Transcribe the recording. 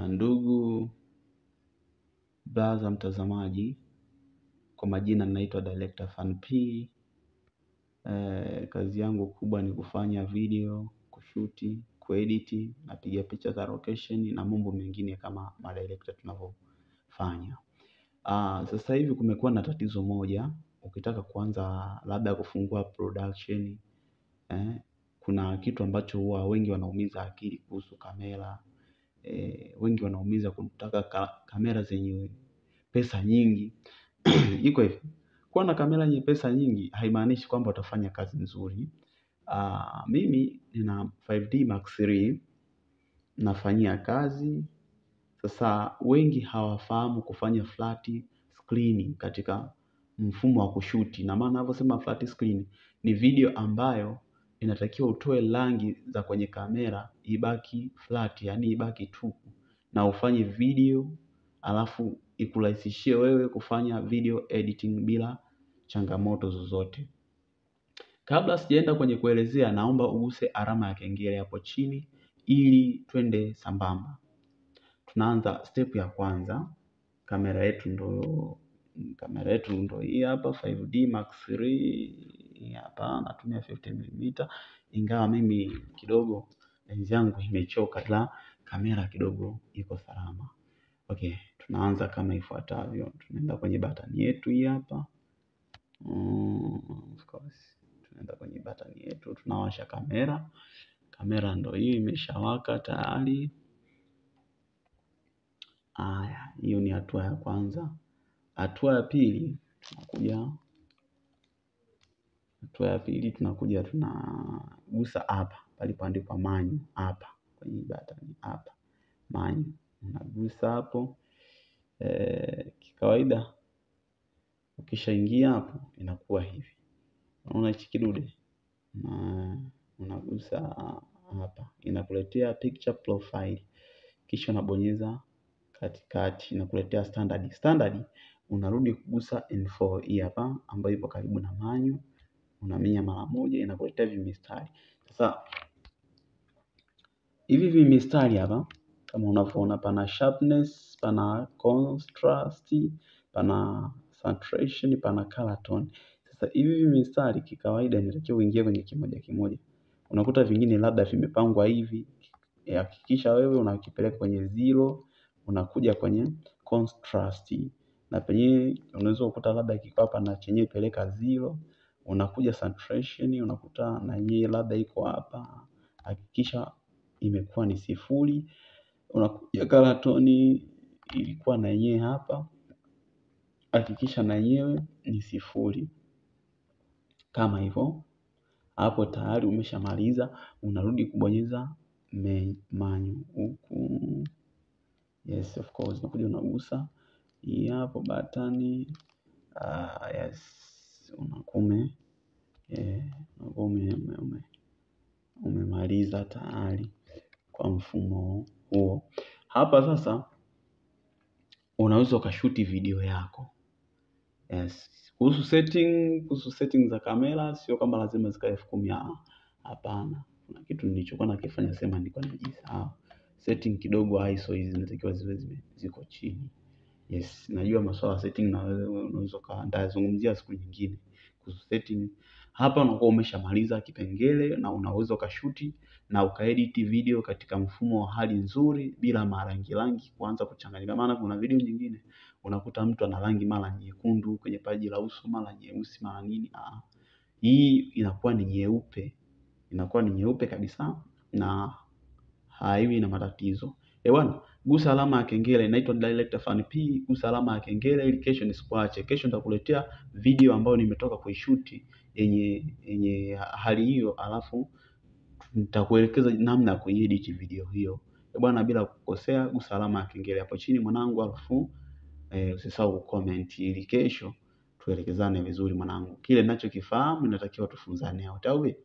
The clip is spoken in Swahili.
Ndugu brother mtazamaji, kwa majina naitwa Director Fan P. Kazi yangu kubwa ni kufanya video, kushuti, kuedit, napiga picha za location na mambo mengine kama madirector tunavyofanya. Sasa hivi kumekuwa na tatizo moja, ukitaka kuanza labda kufungua production, kuna kitu ambacho huwa wengi wanaumiza akili kuhusu kamera. Wengi wanaumiza kutaka kamera zenye pesa nyingi. Iko hivi, kuwa na kamera yenye pesa nyingi haimaanishi kwamba utafanya kazi nzuri. Mimi nina 5D Mark III nafanyia kazi. Sasa wengi hawafahamu kufanya flat screen katika mfumo wa kushuti. Na maana ninavyosema flat screen ni video ambayo inatakiwa utoe rangi za kwenye kamera ibaki flat, yani ibaki tupu, na ufanye video alafu ikurahisishie wewe kufanya video editing bila changamoto zozote. Kabla sijaenda kwenye kuelezea, naomba uguse alama ya kengele hapo chini ili twende sambamba. Tunaanza step ya kwanza. Kamera yetu ndo hii hapa, 5D Mark III hapa, natumia 50mm. Ingawa mimi kidogo lens yangu imechoka, ila kamera kidogo iko salama. Okay, tunaanza kama ifuatavyo. Tunaenda kwenye button yetu hii hapa. Of course, tunaenda kwenye button yetu, tunawasha kamera. Kamera ndo hii imeshawaka tayari. Haya, hiyo ni hatua ya kwanza. Hatua ya pili tunakuja tunagusa hapa palipoandikwa menu hapa kwenye button hapa. Menu unagusa hapo. Kikawaida ukishaingia hapo inakuwa hivi. Unaona hichi kidude? Unagusa hapa. Inakuletea picture profile. Kisha unabonyeza katikati, inakuletea standard. Standard unarudi kugusa info hii hapa ambayo ipo karibu na menu. Unaminya mara moja, inakuletea vimistari. Sasa hivi vimistari hapa kama unavyoona, pana sharpness, pana contrast, pana saturation, pana color tone. Sasa hivi vimistari kikawaida inatakiwa uingie kwenye kimoja kimoja. Unakuta vingine labda vimepangwa hivi. Hakikisha wewe unakipeleka kwenye 0, unakuja kwenye contrast. Na penyewe unaweza kukuta labda kiko hapa na chenyewe peleka 0, unakuja saturation, unakuta na yenyewe labda iko hapa. Hakikisha imekuwa ni 0. Unakuja color tone, ilikuwa na yenyewe hapa. Hakikisha na yenyewe ni 0. Kama hivyo, hapo tayari umeshamaliza. Unarudi kubonyeza menu huku. Yes, of course. Unakuja unagusa hii hapo button. Yes, umemaliza tayari kwa mfumo huo. Hapa sasa unaweza ukashuti video yako. Yes. Kuhusu setting za kamera sio kama lazima zikae 10,000. Hapana. Kuna kitu nilichokuwa nakifanya sema nilikuwa nimejisahau. Setting kidogo ISO hizi zinatakiwa ziwe ziko chini. Yes, najua masuala ya setting na wewe unaweza nitazungumzia siku nyingine. Kuhusu setting hapa unakuwa umeshamaliza kipengele na unaweza ukashuti na ukaedit video katika mfumo wa hali nzuri bila marangi kuanza kuchanganyika. Maana kuna video nyingine unakuta mtu ana rangi mara nyekundu kwenye paji la uso, mara nyeusi, mara nini. Hii inakuwa ni nyeupe kabisa na haiwi na matatizo. Bwana, gusa alama ya kengele, inaitwa Director Fan P. Gusa alama ya kengele ili kesho nisikuache. Kesho nitakuletea video ambayo nimetoka kuishuti yenye hali hiyo, alafu nitakuelekeza namna ya kuedit video hiyo. Bwana, bila kukosea, gusa alama ya kengele hapo chini mwanangu, alafu usisahau kucomment ili kesho tuelekezane vizuri mwanangu. Kile ninachokifahamu ninatakiwa tufunzane wote.